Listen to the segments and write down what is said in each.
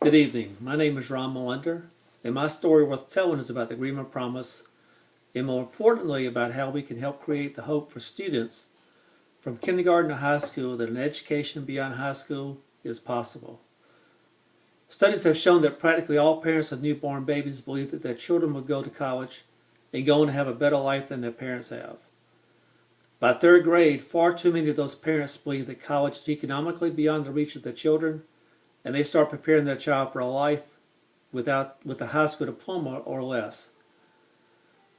Good evening. My name is Ron Millender, and my story worth telling is about the Greenwood Promise, and more importantly about how we can help create the hope for students from kindergarten to high school that an education beyond high school is possible. Studies have shown that practically all parents of newborn babies believe that their children will go to college and go on to have a better life than their parents have. By third grade, far too many of those parents believe that college is economically beyond the reach of their children, and they start preparing their child for a life with a high school diploma or less.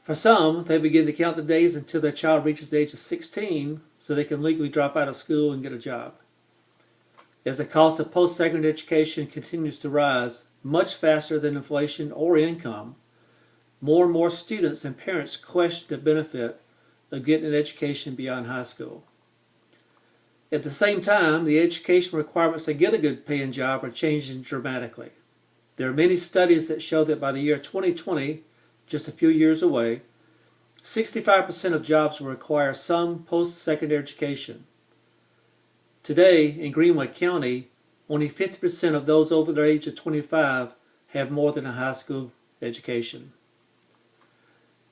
For some, they begin to count the days until their child reaches the age of 16 so they can legally drop out of school and get a job. As the cost of post-secondary education continues to rise much faster than inflation or income, more and more students and parents question the benefit of getting an education beyond high school. At the same time, the education requirements to get a good paying job are changing dramatically. There are many studies that show that by the year 2020, just a few years away, 65% of jobs will require some post-secondary education. Today, in Greenwood County, only 50% of those over the age of 25 have more than a high school education.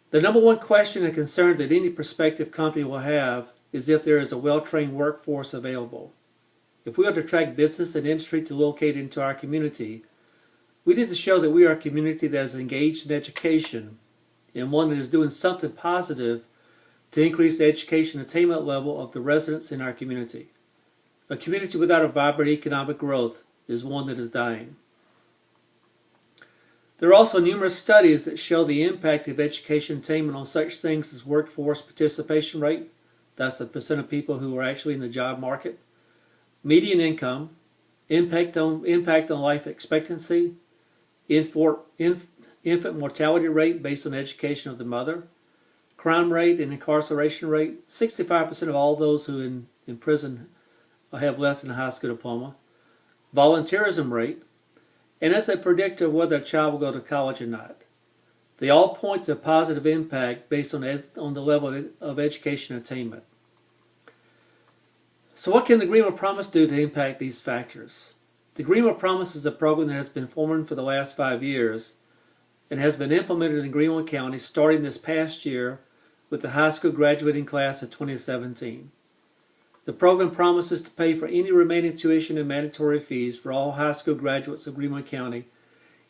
The number one question and concern that any prospective company will have is if there is a well-trained workforce available. If we are to attract business and industry to locate into our community, we need to show that we are a community that is engaged in education and one that is doing something positive to increase the education attainment level of the residents in our community. A community without a vibrant economic growth is one that is dying. There are also numerous studies that show the impact of education attainment on such things as workforce participation rate, that's the percent of people who are actually in the job market, median income, impact on life expectancy, infant mortality rate based on education of the mother, crime rate and incarceration rate. 65% of all those who in prison have less than a high school diploma, volunteerism rate, and as a predictor of whether a child will go to college or not. They all point to a positive impact based on the level of education attainment. So what can the Greenwood Promise do to impact these factors? The Greenwood Promise is a program that has been formed for the last 5 years and has been implemented in Greenwood County starting this past year with the high school graduating class of 2017. The program promises to pay for any remaining tuition and mandatory fees for all high school graduates of Greenwood County,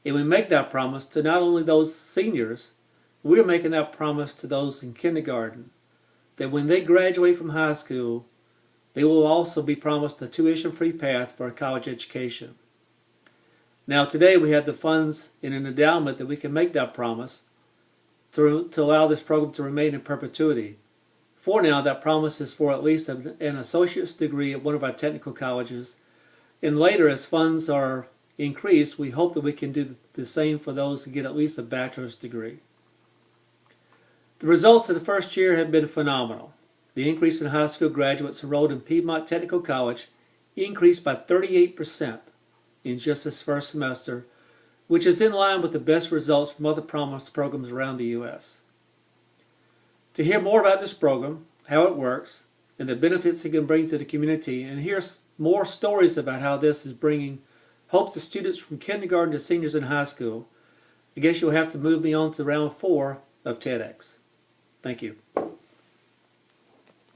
and we make that promise to not only those seniors, we are making that promise to those in kindergarten, that when they graduate from high school, they will also be promised a tuition-free path for a college education. Now today we have the funds in an endowment that we can make that promise to allow this program to remain in perpetuity. For now, that promise is for at least an associate's degree at one of our technical colleges, and later as funds are increased, we hope that we can do the same for those who get at least a bachelor's degree. The results of the first year have been phenomenal. The increase in high school graduates enrolled in Piedmont Technical College increased by 38% in just this first semester, which is in line with the best results from other Promise programs around the U.S. To hear more about this program, how it works, and the benefits it can bring to the community, and hear more stories about how this is bringing hope to students from kindergarten to seniors in high school, I guess you'll have to move me on to round 4 of TEDx. Thank you.